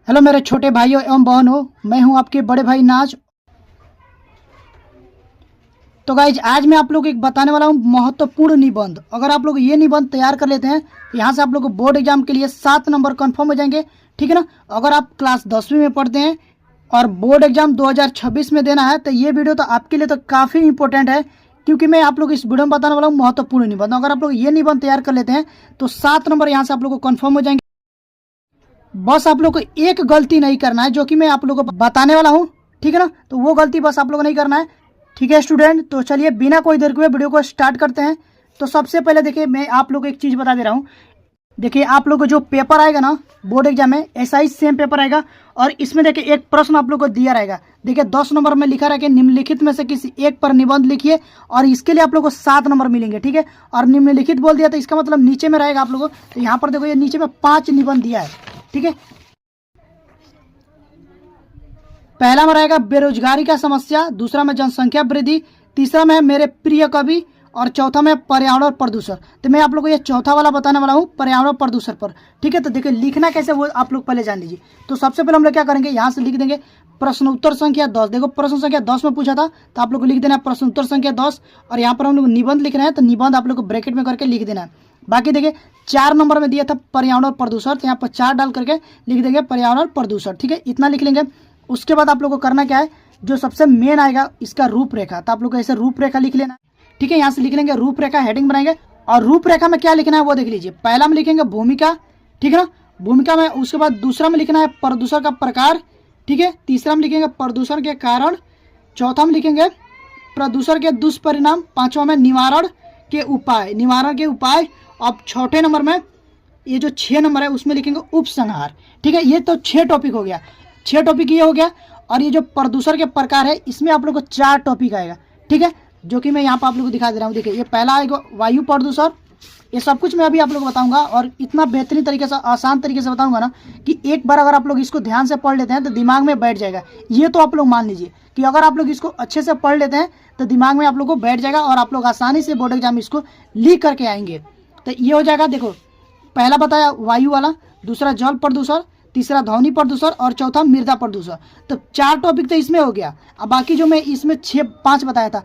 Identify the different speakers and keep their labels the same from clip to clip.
Speaker 1: Hello मेरे छोटे भाइयों एवं बहनों, मैं हूं आपके बड़े भाई नाज। तो गाइज आज मैं आप लोग को एक बताने वाला हूं महत्वपूर्ण निबंध। अगर आप लोग ये निबंध तैयार कर लेते हैं तो यहाँ से आप लोग को बोर्ड एग्जाम के लिए 7 नंबर कंफर्म हो जाएंगे। ठीक है ना। अगर आप क्लास 10वीं में पढ़ते हैं और बोर्ड एग्जाम 2026 में देना है तो ये वीडियो तो आपके लिए तो काफ़ी इंपॉर्टेंट है, क्योंकि मैं आप लोग इस वीडियो में बताने वाला हूँ महत्वपूर्ण निबंध। अगर आप लोग ये निबंध तैयार कर लेते हैं तो 7 नंबर यहाँ से आप लोग को कन्फर्म हो जाएंगे। बस आप लोग को एक गलती नहीं करना है जो कि मैं आप लोगों को बताने वाला हूँ। ठीक है ना। तो वो गलती बस आप लोगों को नहीं करना है। ठीक है स्टूडेंट, तो चलिए बिना कोई देर हुए वीडियो को स्टार्ट करते हैं। तो सबसे पहले देखिए मैं आप लोग को एक चीज़ बता दे रहा हूँ। देखिए आप लोग को जो पेपर आएगा ना बोर्ड एग्जाम में, ऐसा ही सेम पेपर आएगा और इसमें देखिए एक प्रश्न आप लोग को दिया रहेगा। देखिए 10 नंबर में लिखा रहेगा निम्नलिखित में से किसी एक पर निबंध लिखिए और इसके लिए आप लोग को 7 नंबर मिलेंगे। ठीक है। और निम्नलिखित बोल दिया तो इसका मतलब नीचे में रहेगा आप लोगों को। तो यहाँ पर देखो ये नीचे में 5 निबंध दिया है। ठीक है। पहला में रहेगा बेरोजगारी का समस्या, दूसरा में जनसंख्या वृद्धि, तीसरा में है मेरे प्रिय कवि और चौथा में पर्यावरण और प्रदूषण। तो मैं आप लोग को ये चौथा वाला बताने वाला हूँ, पर्यावरण और प्रदूषण पर। ठीक है। तो देखिए लिखना कैसे वो आप लोग पहले जान लीजिए। तो सबसे पहले हम लोग क्या करेंगे, यहाँ से लिख देंगे प्रश्न उत्तर संख्या 10। देखो प्रश्न संख्या 10 में पूछा था तो आप लोग को लिख देना है प्रश्न उत्तर संख्या 10। और यहाँ पर हम लोग निबंध लिख रहे हैं तो निबंध आप लोग को ब्रैकेट में करके लिख देना है। बाकी देखिए 4 नंबर में दिया था पर्यावरण और प्रदूषण, तो यहाँ पर 4 डाल करके लिख देंगे पर्यावरण और प्रदूषण। ठीक है, इतना लिख लेंगे। उसके बाद आप लोग को करना क्या है, जो सबसे मेन आएगा इसका रूपरेखा। तो आप लोग को ऐसे रूपरेखा लिख लेना। ठीक है, यहाँ से लिख लेंगे रूपरेखा, हेडिंग बनाएंगे। और रूपरेखा में क्या लिखना है वो देख लीजिए। पहला में लिखेंगे भूमिका, ठीक है ना, भूमिका में। उसके बाद दूसरा में लिखना है प्रदूषण का प्रकार। ठीक है। तीसरा में लिखेंगे प्रदूषण के कारण। चौथा में लिखेंगे प्रदूषण के दुष्परिणाम। पांचवा में निवारण के उपाय, निवारण के उपाय। अब चौथे नंबर में ये जो 6 नंबर है उसमें लिखेंगे उपसंहार। ठीक है, ये तो 6 टॉपिक हो गया। 6 टॉपिक ये हो गया। और ये जो प्रदूषण के प्रकार है इसमें आप लोग को 4 टॉपिक आएगा। ठीक है, जो कि मैं यहाँ पर आप लोग को दिखा दे रहा हूँ। देखिए ये पहला आएगा वायु प्रदूषण। ये सब कुछ मैं अभी आप लोग को बताऊंगा और इतना बेहतरीन तरीके से, आसान तरीके से बताऊंगा ना कि एक बार अगर आप लोग इसको ध्यान से पढ़ लेते हैं तो दिमाग में बैठ जाएगा। ये तो आप लोग मान लीजिए कि अगर आप लोग इसको अच्छे से पढ़ लेते हैं तो दिमाग में आप लोग को बैठ जाएगा और आप लोग आसानी से बोर्ड एग्जाम इसको लिख करके आएंगे। तो ये हो जाएगा। देखो पहला बताया वायु वाला, दूसरा जल प्रदूषण, तीसरा ध्वनि प्रदूषण और चौथा मृदा प्रदूषण। तो 4 टॉपिक तो इसमें हो गया। अब बाकी जो मैं इसमें 5 बताया था,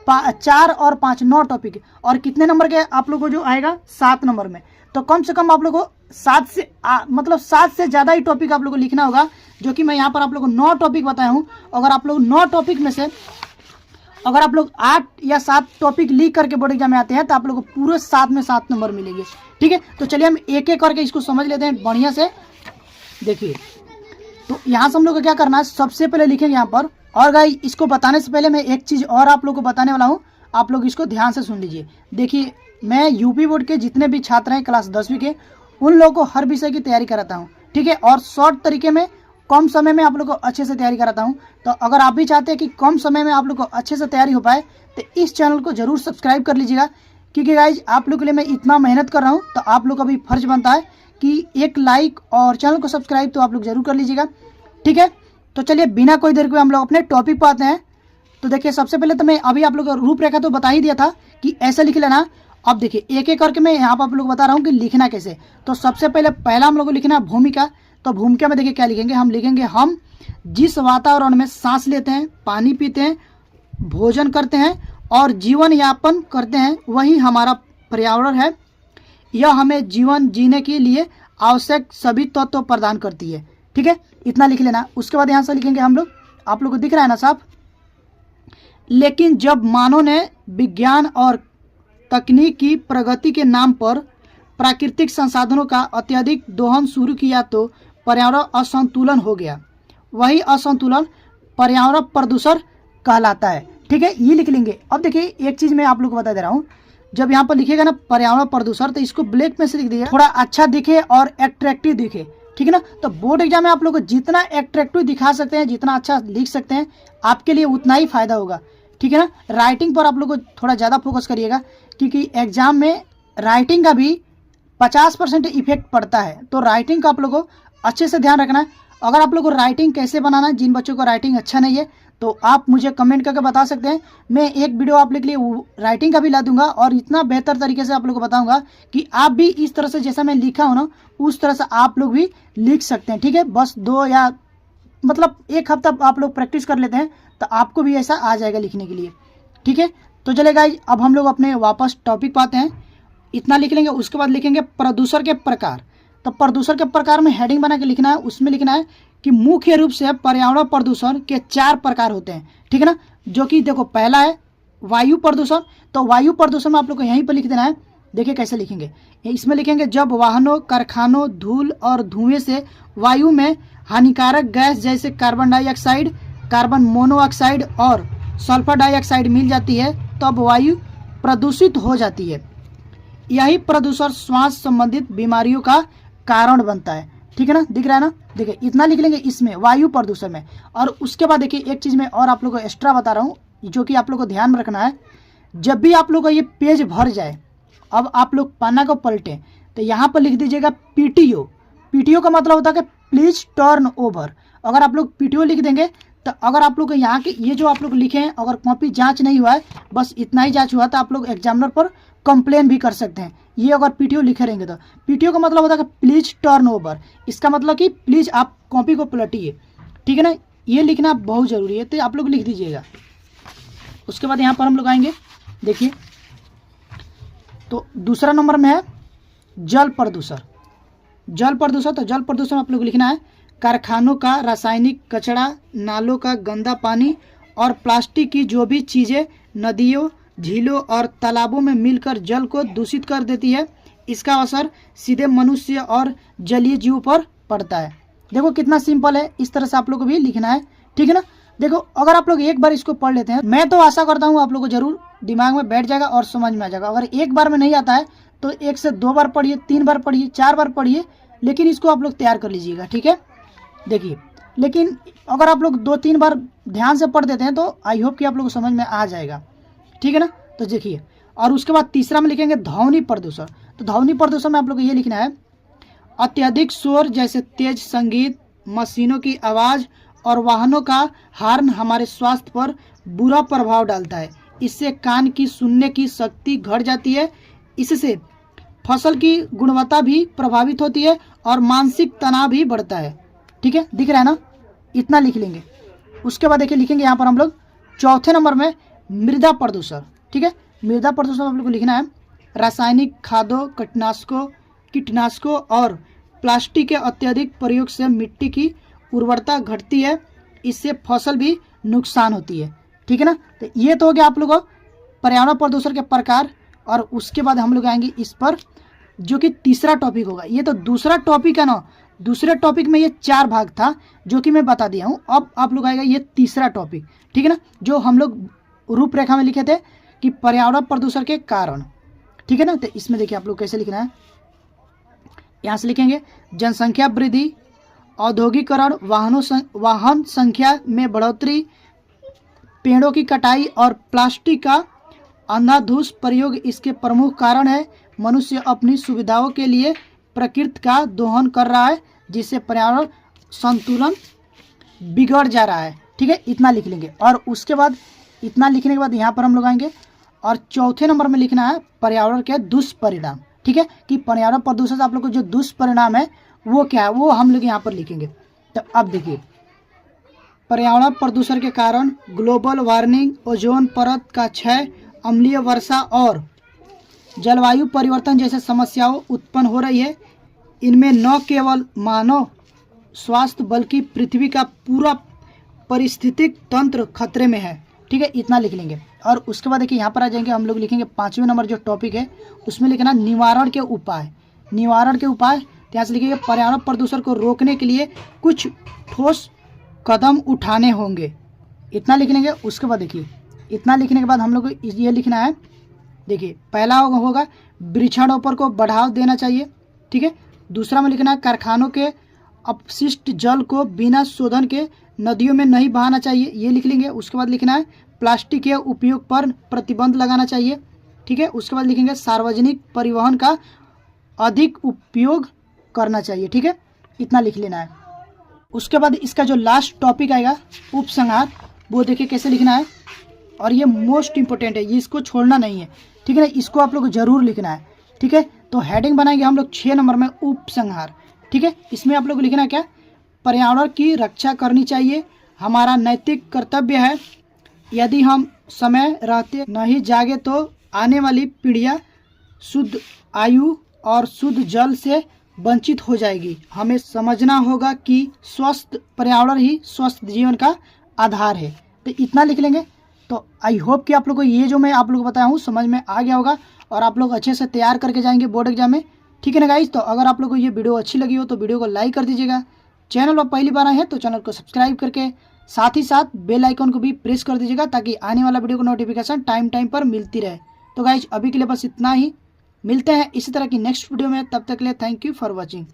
Speaker 1: 4 और 5 9 टॉपिक। और कितने नंबर के आप लोगों को जो आएगा 7 नंबर में। तो कम से कम आप लोगों को 7 से ज़्यादा ही टॉपिक आप लोगों को लिखना होगा, जो कि मैं यहाँ पर आप लोगों को 9 टॉपिक बताया हूँ। अगर आप लोग 9 टॉपिक में से अगर आप लोग 8 या 7 टॉपिक लिख करके बोर्ड एग्जाम में आते हैं तो आप लोग को पूरे 7 में 7 नंबर मिलेंगे। ठीक है, तो चलिए हम एक एक करके इसको समझ लेते हैं बढ़िया से। देखिए तो यहाँ से हम लोग को क्या करना है, सबसे पहले लिखेंगे यहाँ पर। और गाइस इसको बताने से पहले मैं एक चीज़ और आप लोग को बताने वाला हूँ, आप लोग इसको ध्यान से सुन लीजिए। देखिए मैं यूपी बोर्ड के जितने भी छात्र हैं क्लास 10वीं के, उन लोगों को हर विषय की तैयारी कराता हूँ। ठीक है, और शॉर्ट तरीके में कम समय में आप लोग को अच्छे से तैयारी कराता हूँ। तो अगर आप भी चाहते हैं कि कम समय में आप लोग को अच्छे से तैयारी हो पाए तो इस चैनल को जरूर सब्सक्राइब कर लीजिएगा, क्योंकि गाइज आप लोग के लिए मैं इतना मेहनत कर रहा हूँ तो आप लोग का भी फर्ज बनता है कि एक लाइक और चैनल को सब्सक्राइब तो आप लोग जरूर कर लीजिएगा। ठीक है, तो चलिए बिना कोई देर के हम लोग अपने टॉपिक पर आते हैं। तो देखिए सबसे पहले तो मैं अभी आप लोग को रूपरेखा तो बता ही दिया था कि ऐसे लिख लेना। अब देखिए एक एक करके मैं यहाँ पर आप लोग बता रहा हूँ कि लिखना कैसे। तो सबसे पहले पहला हम लोग को लिखना है भूमिका। तो भूमिका में देखिए क्या लिखेंगे, हम लिखेंगे हम जिस वातावरण में सांस लेते हैं, पानी पीते हैं, भोजन करते हैं और जीवन यापन करते हैं वही हमारा पर्यावरण है। यह हमें जीवन जीने के लिए आवश्यक सभी तत्व प्रदान करती है। ठीक है, इतना लिख लेना। उसके बाद यहाँ से लिखेंगे हम लोग, आप लोग को दिख रहा है ना साहब। लेकिन जब मानव ने विज्ञान और तकनीक की प्रगति के नाम पर प्राकृतिक संसाधनों का अत्यधिक दोहन शुरू किया तो पर्यावरण असंतुलन हो गया। वही असंतुलन पर्यावरण प्रदूषण कहलाता है। ठीक है, ये लिख लेंगे। अब देखिए एक चीज़ मैं आप लोग को बता दे रहा हूँ, जब यहाँ पर लिखेगा ना पर्यावरण प्रदूषण तो इसको ब्लैक में से लिख दीजिए, थोड़ा अच्छा दिखे और एट्रैक्टिव दिखे। ठीक है ना। तो बोर्ड एग्जाम में आप लोग को जितना एट्रैक्टिव दिखा सकते हैं, जितना अच्छा लिख सकते हैं, आपके लिए उतना ही फायदा होगा। ठीक है ना। राइटिंग पर आप लोग को थोड़ा ज़्यादा फोकस करिएगा, क्योंकि एग्जाम में राइटिंग का भी 50% इफेक्ट पड़ता है। तो राइटिंग का आप लोग को अच्छे से ध्यान रखना है। अगर आप लोग को राइटिंग कैसे बनाना है, जिन बच्चों को राइटिंग अच्छा नहीं है तो आप मुझे कमेंट करके बता सकते हैं। मैं एक वीडियो आप लोग के लिए राइटिंग का भी ला दूंगा और इतना बेहतर तरीके से आप लोग को बताऊंगा कि आप भी इस तरह से जैसा मैं लिखा हूँ ना उस तरह से आप लोग भी लिख सकते हैं। ठीक है, बस 2 या मतलब 1 हफ्ता आप लोग प्रैक्टिस कर लेते हैं तो आपको भी ऐसा आ जाएगा लिखने के लिए। ठीक है, तो चलिए गाइस अब हम लोग अपने वापस टॉपिक पाते हैं। इतना लिख लेंगे, उसके बाद लिखेंगे प्रदूषण के प्रकार। तो प्रदूषण के प्रकार में हेडिंग बना के लिखना है, उसमें लिखना है कि मुख्य रूप से पर्यावरण प्रदूषण के 4 प्रकार होते हैं। ठीक है ना, जो कि देखो पहला है वायु प्रदूषण। तो वायु प्रदूषण में आप लोग को यहीं पर लिख देना है। देखिए कैसे लिखेंगे, इसमें लिखेंगे जब वाहनों, कारखानों, धूल और धुएं से वायु में हानिकारक गैस जैसे कार्बन डाइऑक्साइड, कार्बन मोनोऑक्साइड और सल्फर डाइऑक्साइड मिल जाती है तब वायु प्रदूषित हो जाती है। यही प्रदूषण श्वास संबंधित बीमारियों का कारण बनता है। ठीक है ना, दिख रहा है ना। देखिए इतना लिख लेंगे इसमें वायु प्रदूषण में। और उसके बाद देखिए एक चीज़ मैं और आप लोगों को एक्स्ट्रा बता रहा हूँ जो कि आप लोग को ध्यान में रखना है। जब भी आप लोग का ये पेज भर जाए, अब आप लोग पन्ना को पलटें तो यहाँ पर लिख दीजिएगा पीटीओ। पीटीओ का मतलब होता है कि प्लीज टर्न ओवर। अगर आप लोग पीटीओ लिख देंगे तो अगर आप लोग को यहाँ के ये जो आप लोग लिखे हैं अगर कॉपी जांच नहीं हुआ है, बस इतना ही जांच हुआ तो आप लोग एग्जामिनर पर कंप्लेन भी कर सकते हैं। ये अगर पीटीओ लिखे रहेंगे तो पीटीओ का मतलब होता है कि प्लीज टर्न ओवर। इसका मतलब कि प्लीज आप कॉपी को पलटिए। ठीक है ना, ये लिखना बहुत जरूरी है तो आप लोग लिख दीजिएगा। उसके बाद यहाँ पर हम लोग आएंगे, देखिए तो दूसरा नंबर में है जल प्रदूषण। जल प्रदूषण, तो जल प्रदूषण आप लोग लिखना है कारखानों का रासायनिक कचरा, नालों का गंदा पानी और प्लास्टिक की जो भी चीज़ें नदियों, झीलों और तालाबों में मिलकर जल को दूषित कर देती है, इसका असर सीधे मनुष्य और जलीय जीव पर पड़ता है। देखो कितना सिंपल है, इस तरह से आप लोग को भी लिखना है। ठीक है ना, देखो अगर आप लोग एक बार इसको पढ़ लेते हैं, मैं तो आशा करता हूँ आप लोग को जरूर दिमाग में बैठ जाएगा और समझ में आ जाएगा। अगर एक बार में नहीं आता है तो 1 से 2 बार पढ़िए, 3 बार पढ़िए, 4 बार पढ़िए, लेकिन इसको आप लोग तैयार कर लीजिएगा। ठीक है, देखिए लेकिन अगर आप लोग 2-3 बार ध्यान से पढ़ देते हैं तो आई होप कि आप लोग को समझ में आ जाएगा। ठीक है ना, तो देखिए और उसके बाद तीसरा में लिखेंगे ध्वनि प्रदूषण। तो ध्वनि प्रदूषण में आप लोग को ये लिखना है अत्यधिक शोर जैसे तेज संगीत, मशीनों की आवाज़ और वाहनों का हॉर्न हमारे स्वास्थ्य पर बुरा प्रभाव डालता है। इससे कान की सुनने की शक्ति घट जाती है, इससे फसल की गुणवत्ता भी प्रभावित होती है और मानसिक तनाव भी बढ़ता है। ठीक है, दिख रहा है ना, इतना लिख लेंगे। उसके बाद देखिए लिखेंगे यहाँ पर हम लोग चौथे नंबर में मृदा प्रदूषण। ठीक है, मृदा प्रदूषण आप लोग को लिखना है रासायनिक खादों, कीटनाशकों और प्लास्टिक के अत्यधिक प्रयोग से मिट्टी की उर्वरता घटती है, इससे फसल भी नुकसान होती है। ठीक है ना, तो ये तो हो गया आप लोगों को पर्यावरण प्रदूषण के प्रकार। और उसके बाद हम लोग आएंगे इस पर जो कि तीसरा टॉपिक होगा। ये तो दूसरा टॉपिक है ना, दूसरे टॉपिक में ये 4 भाग था जो कि मैं बता दिया हूँ। अब आप लोग आएगा ये तीसरा टॉपिक। ठीक है ना, जो हम लोग रूपरेखा में लिखे थे कि पर्यावरण प्रदूषण के कारण। ठीक है ना, तो इसमें देखिए आप लोग कैसे लिखना है। यहाँ से लिखेंगे जनसंख्या वृद्धि, औद्योगिकरण, वाहन संख्या में बढ़ोतरी, पेड़ों की कटाई और प्लास्टिक का अंधाधुंध प्रयोग इसके प्रमुख कारण है। मनुष्य अपनी सुविधाओं के लिए प्रकृति का दोहन कर रहा है, जिससे पर्यावरण संतुलन बिगड़ जा रहा है। ठीक है, इतना लिख लेंगे। और उसके बाद इतना लिखने के बाद यहाँ पर हम लोग आएंगे और चौथे नंबर में लिखना है पर्यावरण के दुष्परिणाम। ठीक है, कि पर्यावरण प्रदूषण से आप लोग को जो दुष्परिणाम है वो क्या है, वो हम लोग यहाँ पर लिखेंगे। तो अब देखिए पर्यावरण प्रदूषण के कारण ग्लोबल वार्मिंग, ओजोन परत का क्षय, अम्लीय वर्षा और जलवायु परिवर्तन जैसे समस्याएं उत्पन्न हो रही है। इनमें न केवल मानव स्वास्थ्य बल्कि पृथ्वी का पूरा पारिस्थितिक तंत्र खतरे में है। ठीक है, इतना लिख लेंगे। और उसके बाद देखिए यहाँ पर आ जाएंगे, हम लोग लिखेंगे 5वें नंबर जो टॉपिक है उसमें लिखना निवारण के उपाय। निवारण के उपाय यहाँ से लिखेंगे पर्यावरण प्रदूषण को रोकने के लिए कुछ ठोस कदम उठाने होंगे। इतना लिख लेंगे। उसके बाद देखिए इतना लिखने के बाद हम लोग को ये लिखना है, देखिए पहला होगा वृक्षारोपण को बढ़ावा देना चाहिए। ठीक है, दूसरा में लिखना है कारखानों के अपशिष्ट जल को बिना शोधन के नदियों में नहीं बहाना चाहिए, ये लिख लेंगे। उसके बाद लिखना है प्लास्टिक के उपयोग पर प्रतिबंध लगाना चाहिए। ठीक है, उसके बाद लिखेंगे सार्वजनिक परिवहन का अधिक उपयोग करना चाहिए। ठीक है, इतना लिख लेना है। उसके बाद इसका जो लास्ट टॉपिक आएगा उपसंहार, वो देखिए कैसे लिखना है। और ये मोस्ट इंपॉर्टेंट है, ये इसको छोड़ना नहीं है, ठीक है ना, इसको आप लोग जरूर लिखना है, ठीक है। तो हेडिंग बनाएंगे हम लोग 6 नंबर में उपसंहार, ठीक है। इसमें आप लोग को लिखना क्या, पर्यावरण की रक्षा करनी चाहिए, हमारा नैतिक कर्तव्य है, यदि हम समय रहते नहीं जागे तो आने वाली पीढ़ियाँ शुद्ध आयु और शुद्ध जल से वंचित हो जाएगी। हमें समझना होगा कि स्वस्थ पर्यावरण ही स्वस्थ जीवन का आधार है। तो इतना लिख लेंगे। तो आई होप कि आप लोग को ये जो मैं आप लोग को बताया हूँ समझ में आ गया होगा और आप लोग अच्छे से तैयार करके जाएंगे बोर्ड एग्जाम में, ठीक है ना गाइज। तो अगर आप लोग को ये वीडियो अच्छी लगी हो तो वीडियो को लाइक कर दीजिएगा। चैनल पर पहली बार आए हैं तो चैनल को सब्सक्राइब करके साथ ही साथ बेल आइकन को भी प्रेस कर दीजिएगा ताकि आने वाला वीडियो को नोटिफिकेशन टाइम पर मिलती रहे। तो गाइज अभी के लिए बस इतना ही, मिलते हैं इसी तरह की नेक्स्ट वीडियो में, तब तक के लिए थैंक यू फॉर वॉचिंग।